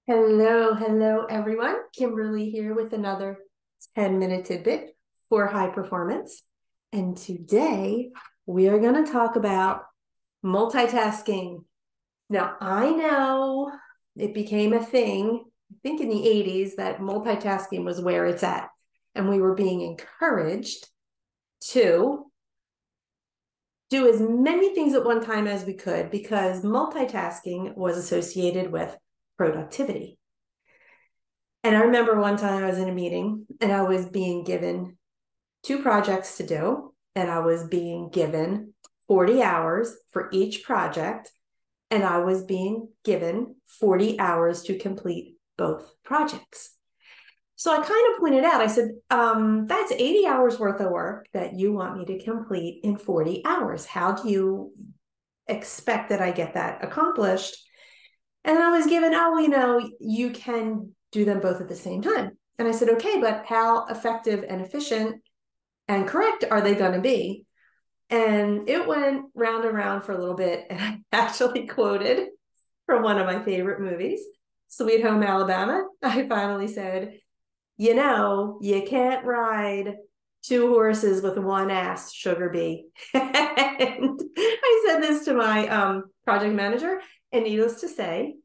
Hello, everyone. Kimberly here with another 10-minute tidbit for high performance. And today we are going to talk about multitasking. Now, I know it became a thing, I think in the 80s, that multitasking was where it's at. And we were being encouraged to do as many things at one time as we could because multitasking was associated with productivity. And I remember one time I was in a meeting and I was being given two projects to do, and I was being given 40 hours for each project, and I was being given 40 hours to complete both projects. So I kind of pointed out, I said, that's 80 hours worth of work that you want me to complete in 40 hours. How do you expect that I get that accomplished? And I was given, you can do them both at the same time. And I said, okay, but how effective and efficient and correct are they going to be? And it went round and round for a little bit. And I actually quoted from one of my favorite movies, Sweet Home Alabama. I finally said, you can't ride two horses with one ass, sugar bee. And I said this to my project manager, and needless to say,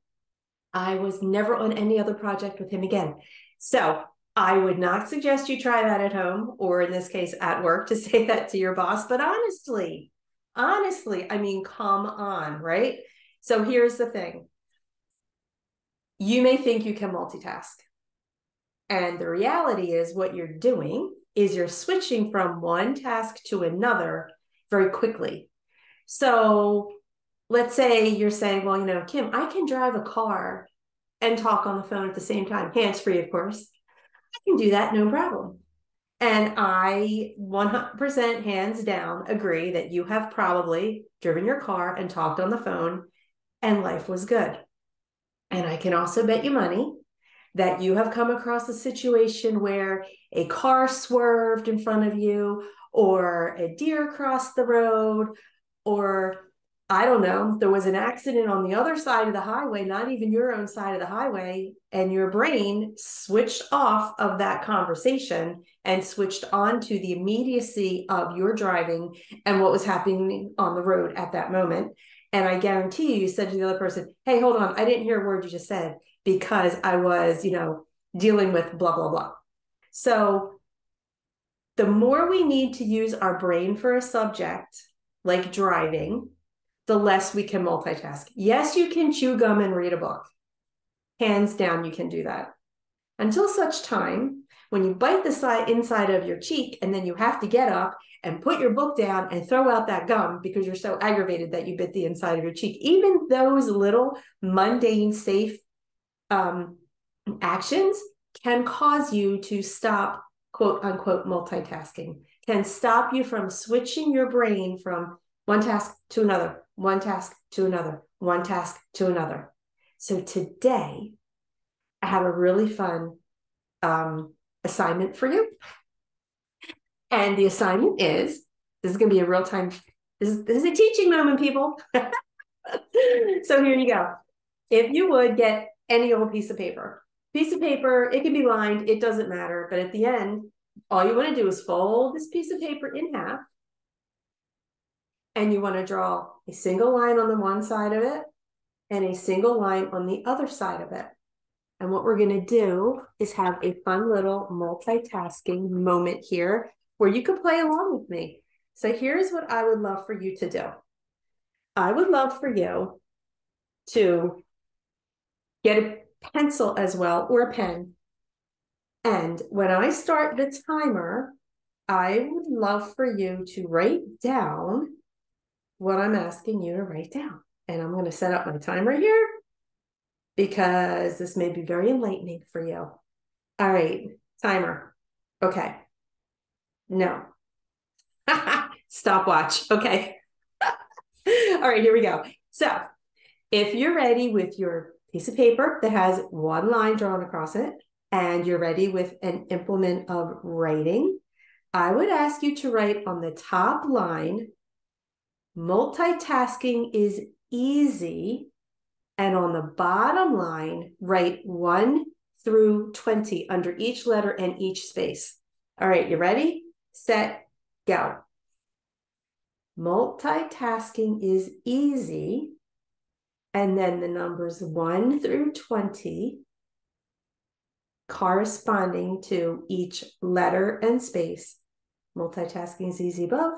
I was never on any other project with him again. So I would not suggest you try that at home, or in this case at work, to say that to your boss. But honestly, I mean, come on, right? So here's the thing. You may think you can multitask. And the reality is what you're doing is you're switching from one task to another very quickly. So let's say you're saying, well, Kim, I can drive a car and talk on the phone at the same time, hands-free, of course. I can do that, no problem. And I 100% hands down agree that you have probably driven your car and talked on the phone and life was good. And I can also bet you money that you have come across a situation where a car swerved in front of you, or a deer crossed the road, or I don't know, there was an accident on the other side of the highway, not even your own side of the highway, and your brain switched off of that conversation and switched on to the immediacy of your driving and what was happening on the road at that moment. And I guarantee you said to the other person, hey, hold on, I didn't hear a word you just said because I was, dealing with blah, blah, blah. So the more we need to use our brain for a subject, like driving, the less we can multitask. Yes, you can chew gum and read a book. Hands down, you can do that. Until such time when you bite the inside of your cheek and then you have to get up and put your book down and throw out that gum because you're so aggravated that you bit the inside of your cheek. Even those little mundane, safe actions can cause you to stop, quote unquote, multitasking, can stop you from switching your brain from one task to another, one task to another, one task to another. So today, I have a really fun assignment for you. And the assignment is, this is going to be a real time, this is a teaching moment, people. So here you go. If you would get any old piece of paper, it can be lined, it doesn't matter. But at the end, all you want to do is fold this piece of paper in half. And you want to draw a single line on the one side of it and a single line on the other side of it. And what we're going to do is have a fun little multitasking moment here where you can play along with me. So here's what I would love for you to do. I would love for you to get a pencil as well, or a pen. And when I start the timer, I would love for you to write down what I'm asking you to write down. And I'm going to set up my timer here because this may be very enlightening for you. All right, timer. Okay. No. Stopwatch. Okay. All right, here we go. So if you're ready with your piece of paper that has one line drawn across it, and you're ready with an implement of writing, I would ask you to write on the top line, multitasking is easy And on the bottom line, write 1 through 20 under each letter and each space. All right, you ready? Set, go. Multitasking is easy. And then the numbers 1 through 20 corresponding to each letter and space. Multitasking is easy above,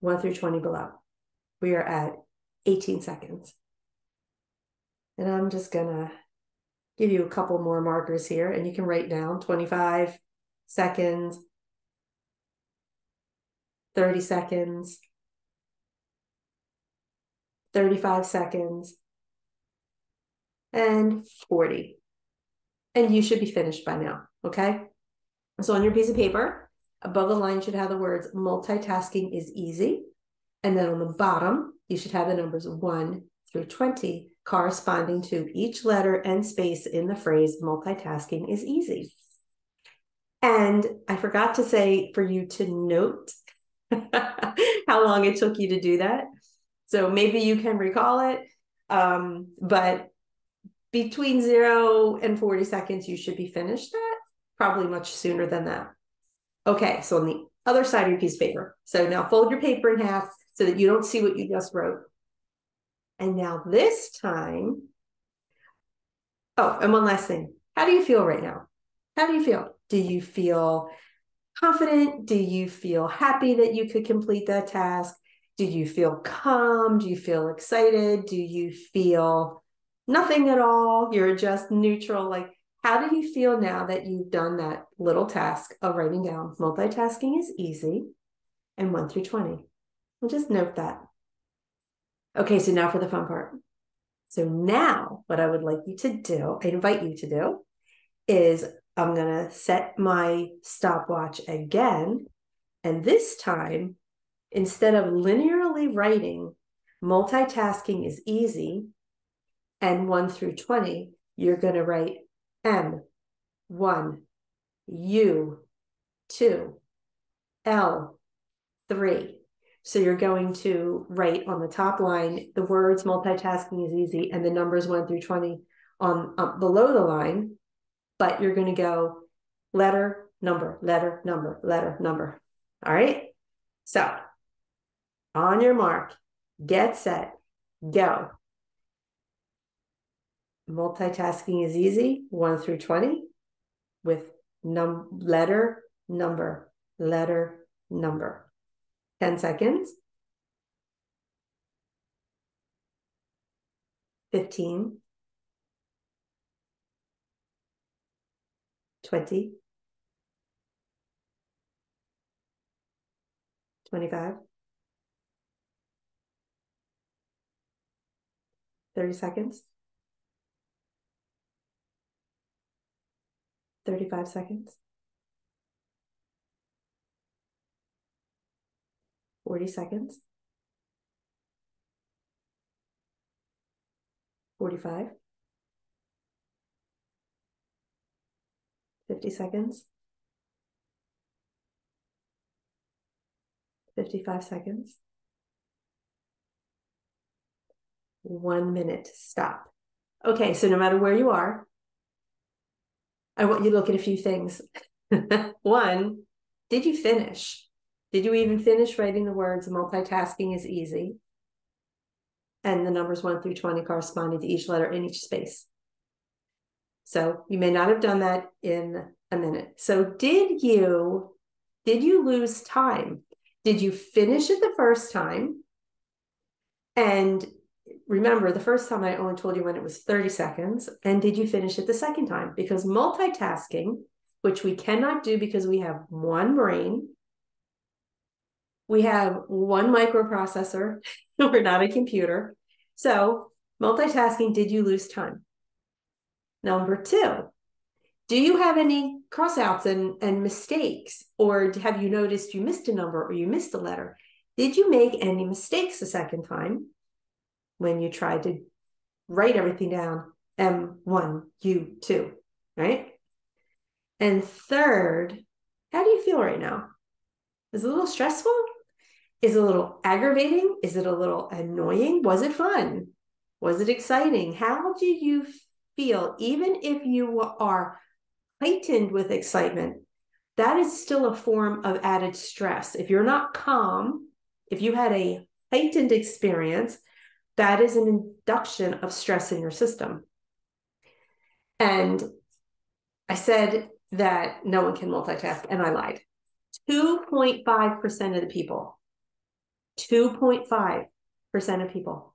1 through 20 below. We are at 18 seconds. And I'm just gonna give you a couple more markers here, and you can write down 25 seconds, 30 seconds, 35 seconds, and 40. And you should be finished by now, okay? So on your piece of paper, above the line should have the words multitasking is easy. And then on the bottom, you should have the numbers 1 through 20 corresponding to each letter and space in the phrase multitasking is easy. And I forgot to say for you to note how long it took you to do that. So maybe you can recall it, but between 0 and 40 seconds, you should be finished at, probably much sooner than that. Okay, so on the other side of your piece of paper. So now fold your paper in half so that you don't see what you just wrote. And now this time, oh, and one last thing. How do you feel right now? How do you feel? Do you feel confident? Do you feel happy that you could complete that task? Do you feel calm? Do you feel excited? Do you feel nothing at all? You're just neutral. Like, how do you feel now that you've done that little task of writing down multitasking is easy and 1 through 20? We'll just note that. Okay, so now for the fun part. So now what I would like you to do, I invite you to do, is I'm going to set my stopwatch again. And this time, instead of linearly writing multitasking is easy and 1 through 20, you're going to write M, 1, U, 2, L, 3. So you're going to write on the top line the words multitasking is easy and the numbers 1 through 20 on below the line, but you're going to go letter, number, letter, number, letter, number. All right? So on your mark, get set, go. Multitasking is easy, 1 through 20, with letter, number, letter, number. 10 seconds. 15. 20. 25. 30 seconds. 35 seconds. 40 seconds. 45. 50 seconds. 55 seconds. 1 minute, stop. Okay, so no matter where you are, I want you to look at a few things. 1, did you finish? Did you even finish writing the words multitasking is easy? And the numbers 1 through 20 corresponding to each letter in each space. So you may not have done that in a minute. So did you lose time? Did you finish it the first time? And remember, the first time I only told you when it was 30 seconds. And did you finish it the second time? Because multitasking, which we cannot do because we have one brain, we have one microprocessor, we're not a computer. So multitasking, did you lose time? Number 2, do you have any crossouts and mistakes? Or have you noticed you missed a number or you missed a letter? Did you make any mistakes the second time when you tried to write everything down? M1, U2, right? And third, how do you feel right now? Is it a little stressful? Is it a little aggravating? Is it a little annoying? Was it fun? Was it exciting? How do you feel? Even if you are heightened with excitement, that is still a form of added stress. If you're not calm, if you had a heightened experience, that is an induction of stress in your system. And I said that no one can multitask, and I lied. 2.5% of the people, 2.5% of people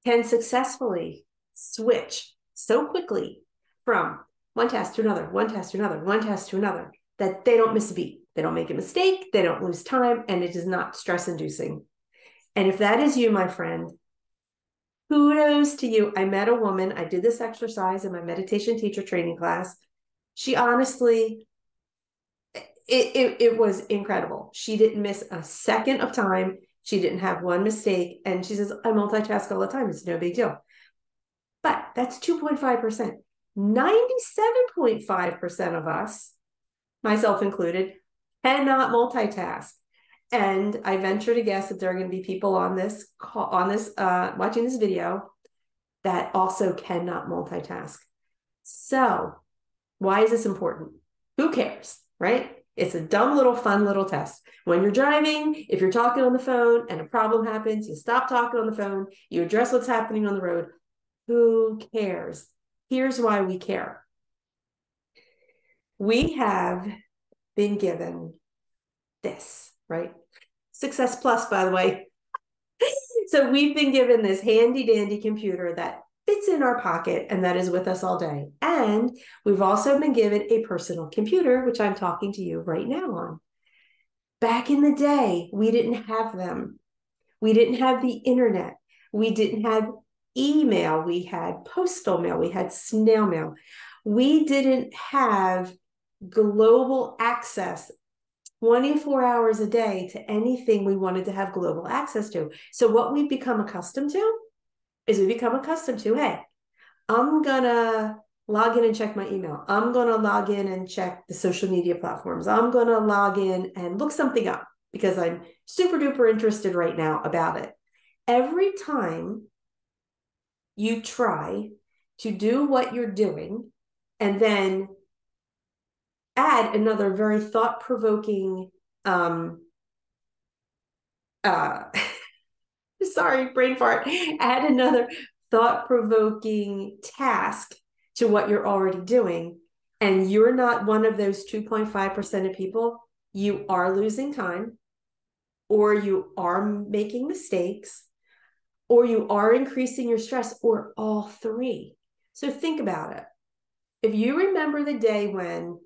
can successfully switch so quickly from one task to another, one task to another, one task to another, that they don't miss a beat. They don't make a mistake. They don't lose time, and it is not stress inducing. And if that is you, my friend, kudos to you. I met a woman. I did this exercise in my meditation teacher training class. She honestly, it was incredible. She didn't miss a second of time. She didn't have one mistake. And she says, I multitask all the time. It's no big deal. But that's 2.5%. 97.5% of us, myself included, cannot multitask. And I venture to guess that there are going to be people on this call, watching this video, that also cannot multitask. So why is this important? Who cares, right? It's a dumb little fun little test. When you're driving, if you're talking on the phone and a problem happens, you stop talking on the phone, you address what's happening on the road. Who cares? Here's why we care. We have been given this, right? Success Plus, by the way. So we've been given this handy dandy computer that fits in our pocket and that is with us all day. And we've also been given a personal computer, which I'm talking to you right now on. Back in the day, we didn't have them. We didn't have the internet. We didn't have email. We had postal mail. We had snail mail. We didn't have global access 24 hours a day to anything we wanted to have global access to. So what we've become accustomed to is hey, I'm going to log in and check my email. I'm going to log in and check the social media platforms. I'm going to log in and look something up because I'm super duper interested right now about it. Every time you try to do what you're doing and then add another very thought-provoking sorry, brain fart, add another thought-provoking task to what you're already doing, and you're not one of those 2.5% of people, you are losing time, or you are making mistakes, or you are increasing your stress, or all three. So think about it. If you remember the day when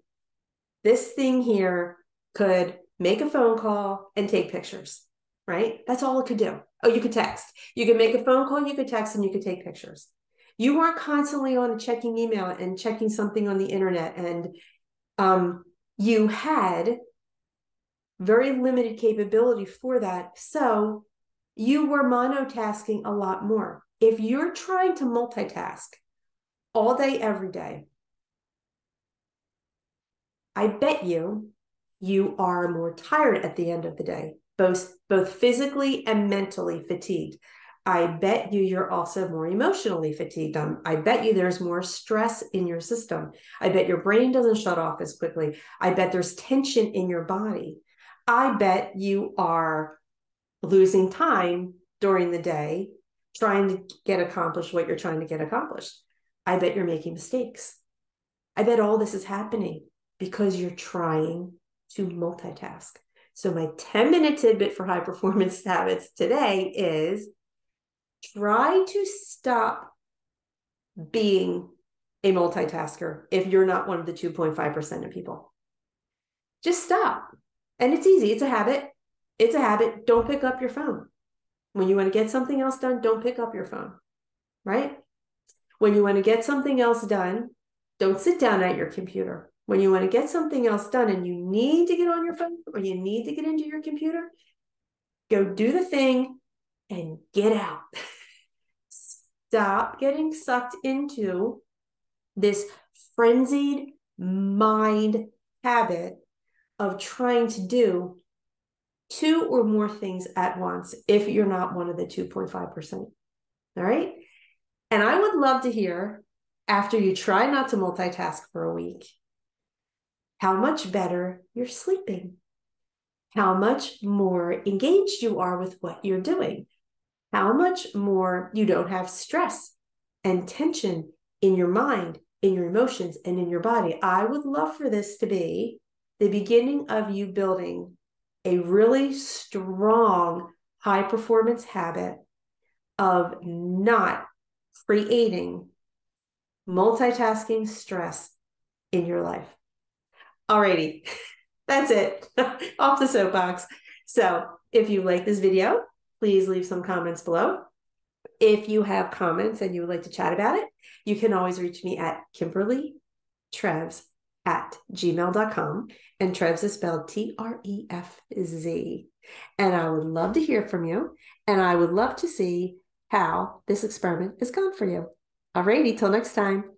this thing here could make a phone call and take pictures, right? That's all it could do. Oh, you could text. You could make a phone call, you could text, and you could take pictures. You weren't constantly on checking email and checking something on the internet, and you had very limited capability for that. So you were monotasking a lot more. If you're trying to multitask all day, every day, I bet you are more tired at the end of the day, both physically and mentally fatigued. I bet you're also more emotionally fatigued. I bet you there's more stress in your system. I bet your brain doesn't shut off as quickly. I bet there's tension in your body. I bet you are losing time during the day trying to get accomplished what you're trying to get accomplished. I bet you're making mistakes. I bet all this is happening because you're trying to multitask. So my 10-minute tidbit for high performance habits today is try to stop being a multitasker if you're not one of the 2.5% of people. Just stop. And it's easy. It's a habit. It's a habit. Don't pick up your phone. When you want to get something else done, don't pick up your phone, right? When you want to get something else done, don't sit down at your computer. When you want to get something else done and you need to get on your phone or you need to get into your computer, go do the thing and get out. Stop getting sucked into this frenzied mind habit of trying to do two or more things at once if you're not one of the 2.5%. All right? And I would love to hear, after you try not to multitask for a week, how much better you're sleeping, how much more engaged you are with what you're doing, how much more you don't have stress and tension in your mind, in your emotions, and in your body. I would love for this to be the beginning of you building a really strong high performance habit of not creating multitasking stress in your life. Alrighty, that's it. Off the soapbox. So if you like this video, please leave some comments below. If you have comments and you would like to chat about it, you can always reach me at Kimberly Trefz at gmail.com. And Trefz is spelled Trefz. And I would love to hear from you. And I would love to see how this experiment has gone for you. Alrighty, till next time.